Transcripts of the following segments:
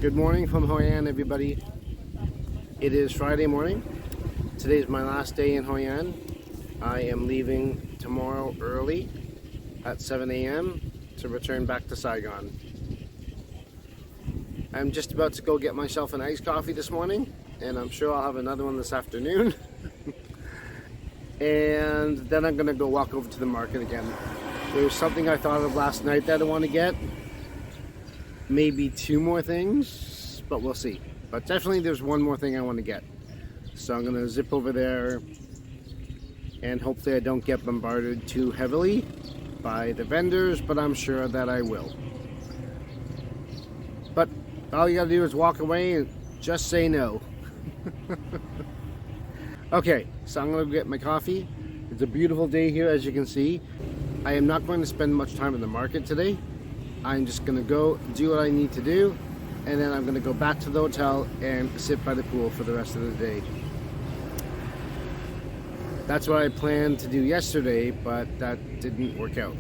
Good morning from Hoi An, everybody. It is Friday morning. Today is my last day in Hoi An. I am leaving tomorrow early at 7 a.m. to return back to Saigon. I'm just about to go get myself an iced coffee this morning, and I'm sure I'll have another one this afternoon. And then I'm gonna go walk over to the market again. There's something I thought of last night that I want to get. Maybe two more things, but we'll see. But definitely there's one more thing I want to get. So I'm gonna zip over there, and hopefully I don't get bombarded too heavily by the vendors, but I'm sure that I will. But all you gotta do is walk away and just say no. Okay, so I'm gonna get my coffee. It's a beautiful day here, as you can see. I am not going to spend much time in the market today. I'm just gonna go do what I need to do, and then I'm gonna go back to the hotel and sit by the pool for the rest of the day. That's what I planned to do yesterday, but that didn't work out.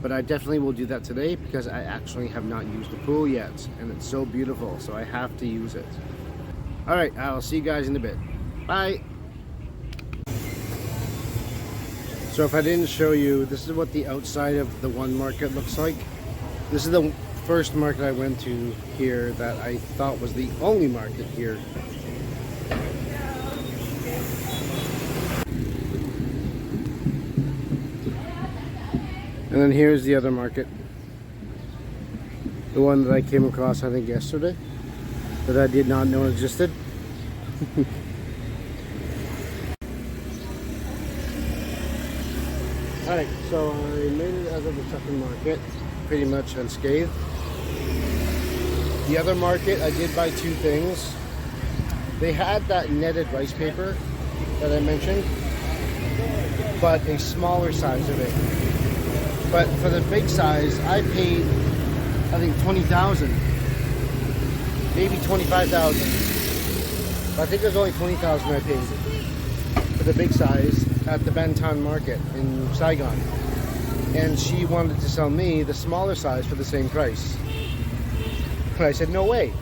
But I definitely will do that today because I actually have not used the pool yet, and it's so beautiful, so I have to use it. All right, I'll see you guys in a bit. Bye. So if I didn't show you, this is what the outside of the one market looks like. This is the first market I went to here that I thought was the only market here. And then here's the other market. The one that I came across, I think, yesterday, that I did not know existed. Alright, so I made it out of the second market pretty much unscathed. The other market, I did buy two things. They had that netted rice paper that I mentioned, but a smaller size of it. But for the big size, I paid, I think, 20,000, maybe 25,000. I think it was only 20,000 I paid for the big size at the Bantan market in Saigon. And she wanted to sell me the smaller size for the same price. And I said, no way.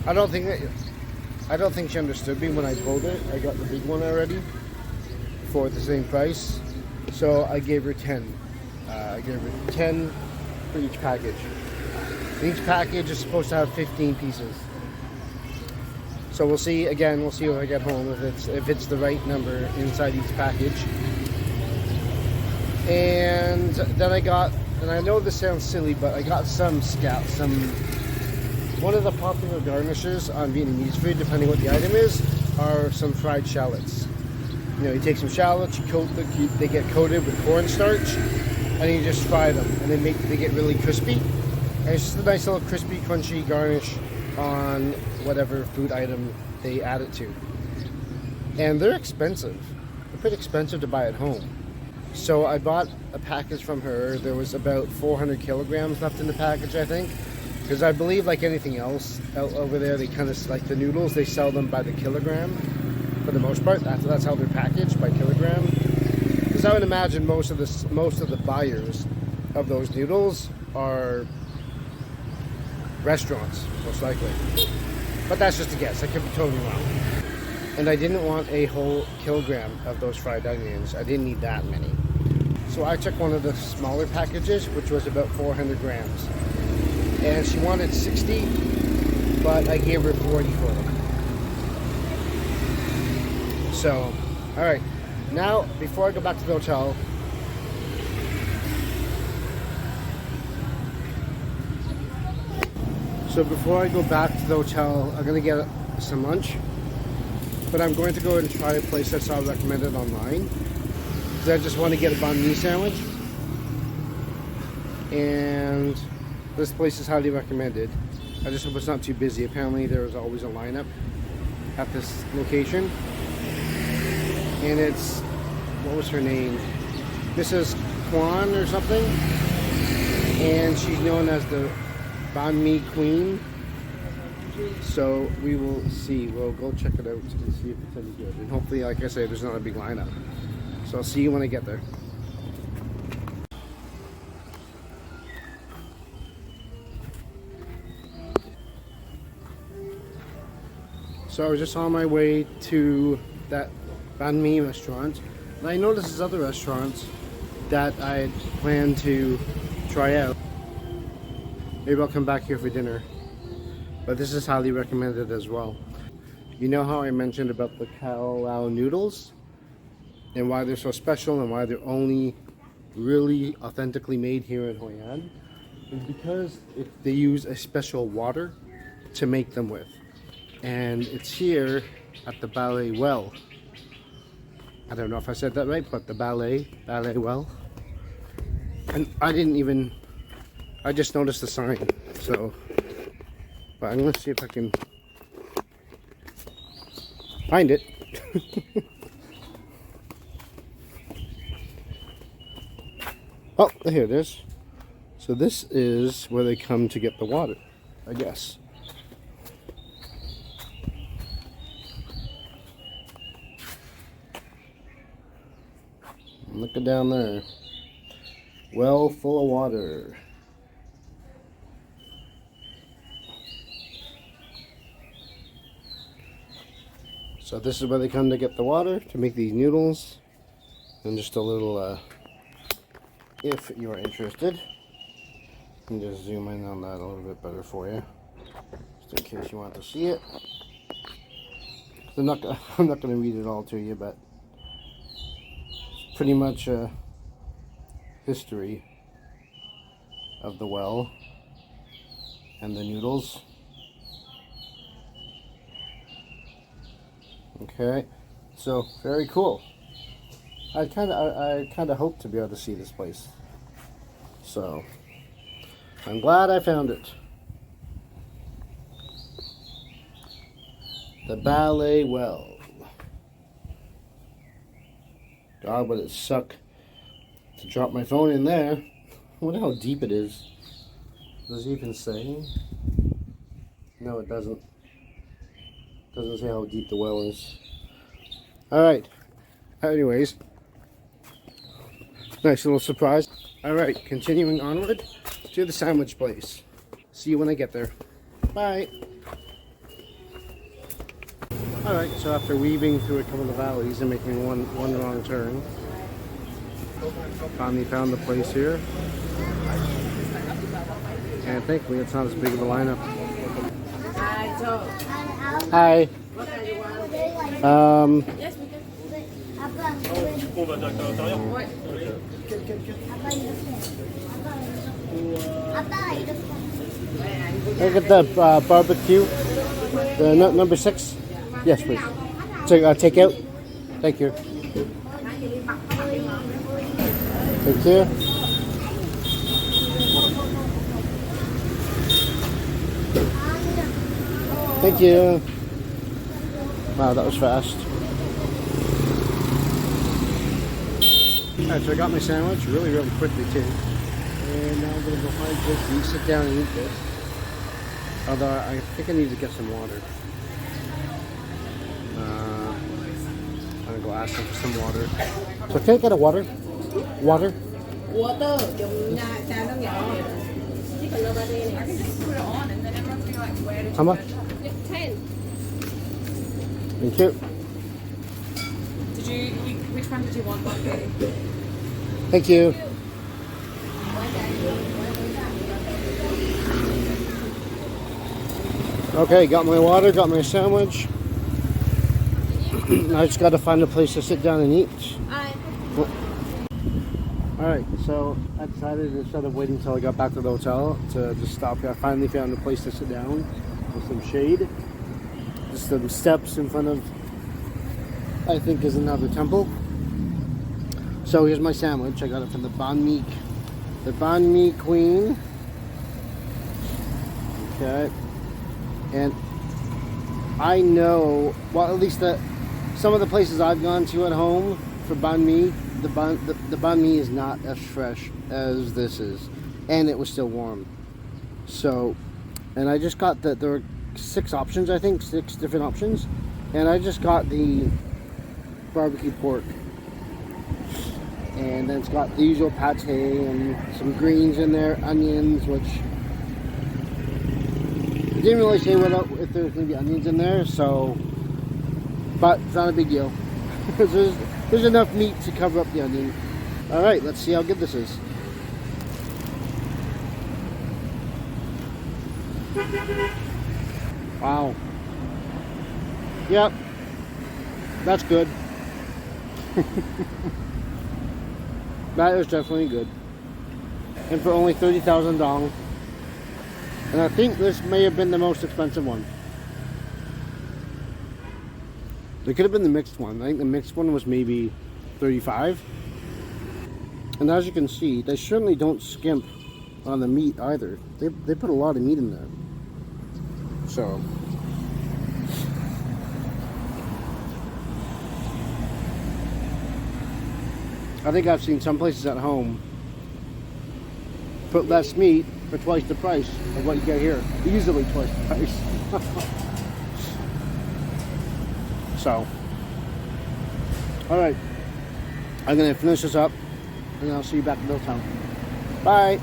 I don't think she understood me when I told her I got the big one already for the same price. So I gave her 10. I gave her 10 for each package. Each package is supposed to have 15 pieces. So we'll see, again, we'll see when I get home if it's the right number inside each package. And then I got, and I know this sounds silly, but I got some one of the popular garnishes on Vietnamese food, depending what the item is, are some fried shallots. You know, you take some shallots, they get coated with cornstarch, and you just fry them, and they get really crispy. And it's just a nice little crispy, crunchy garnish on whatever food item they add it to. And they're expensive. They're pretty expensive to buy at home. So I bought a package from her. There was about 400 kilograms left in the package, I think. Because I believe, like anything else out over there, they kind of, like the noodles, they sell them by the kilogram for the most part. That's how they're packaged, by kilogram. Because I would imagine most of the buyers of those noodles are restaurants, most likely. But that's just a guess. I could be totally wrong. And I didn't want a whole kilogram of those fried onions. I didn't need that many. So I took one of the smaller packages, which was about 400 grams. And she wanted 60, but I gave her 40 for them. So, alright. Now, before I go back to the hotel, before I go back to the hotel, I'm going to get some lunch. But I'm going to go and try a place I saw recommended online. Because I just want to get a banh mi sandwich. And this place is highly recommended. I just hope it's not too busy. Apparently there is always a lineup at this location. And it's, what was her name? Mrs. Kwan or something. And she's known as the banh mi queen. So we will see. We'll go check it out and see if it's any good. And hopefully, like I say, there's not a big lineup. So I'll see you when I get there. So I was just on my way to that banh mi restaurant, and I noticed there's other restaurants that I plan to try out. Maybe I'll come back here for dinner, but this is highly recommended as well. You know how I mentioned about the khao lao noodles and why they're so special and why they're only really authentically made here in Hoi An? It's because they use a special water to make them with, and it's here at the ballet well. I don't know if I said that right, but the ballet well. And I just noticed the sign, so, but I'm gonna see if I can find it. Oh, here it is. So this is where they come to get the water, I guess. Look at down there. Well full of water. So this is where they come to get the water to make these noodles. And just a little, if you're interested, I can just zoom in on that a little bit better for you, just in case you want to see it. I'm not going to read it all to you, but it's pretty much a history of the well and the noodles. Okay, so very cool. I kind of hope to be able to see this place, so I'm glad I found it. The ballet well. God, would it suck to drop my phone in there. I wonder how deep it is. Does it even say? No, it doesn't. Doesn't say how deep the well is. Alright. Anyways. Nice little surprise. Alright, continuing onward to the sandwich place. See you when I get there. Bye. Alright, so after weaving through a couple of valleys and making one wrong turn, finally found the place here. And thankfully it's not as big of a lineup. Hi. Look at the barbecue. The number 6. Yes, please. Take out. Thank you. Thank you. Thank you. Wow, that was fast. Alright, so I got my sandwich really quickly too. And now I'm going to go find a place to sit down and eat this. Although I think I need to get some water. I'm going to go ask them for some water. So can I get a water? Water? Water. I can just put it on and then everyone's be like, where did you How much? 10. Thank you. Which one did you want? Thank you. Okay, got my water, got my sandwich. I just got to find a place to sit down and eat. Alright, so I decided instead of waiting until I got back to the hotel to just stop here. I finally found a place to sit down with some shade. Just some steps in front of, I think, is another temple. So here's my sandwich. I got it from the banh mi queen. Okay. And I know, well, at least some of the places I've gone to at home for banh mi, the banh mi is not as fresh as this is, and it was still warm. So, and I just got there were 6 options, I think, 6 different options, and I just got the barbecue pork, and then it's got the usual pate and some greens in there, onions, which didn't really say if there's going to be onions in there, so, but it's not a big deal. there's enough meat to cover up the onion. All right, let's see how good this is. Wow. Yep. That's good. That is definitely good. And for only 30,000 dong. And I think this may have been the most expensive one. It could have been the mixed one. I think the mixed one was maybe 35. And as you can see, they certainly don't skimp on the meat either. They put a lot of meat in there. So I think I've seen some places at home put less meat for twice the price of what you get here. Easily twice the price. So, alright. I'm going to finish this up and I'll see you back in Milltown. Bye!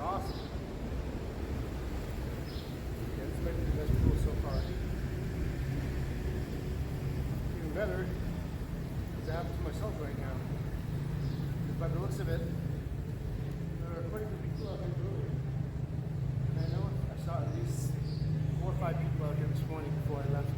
Awesome. Yeah, this might be the best pool so far. Even better is I have it to myself right now. By the looks of it, there are quite a few people out here earlier. And I know I saw at least 4 or 5 people out here this morning before I left.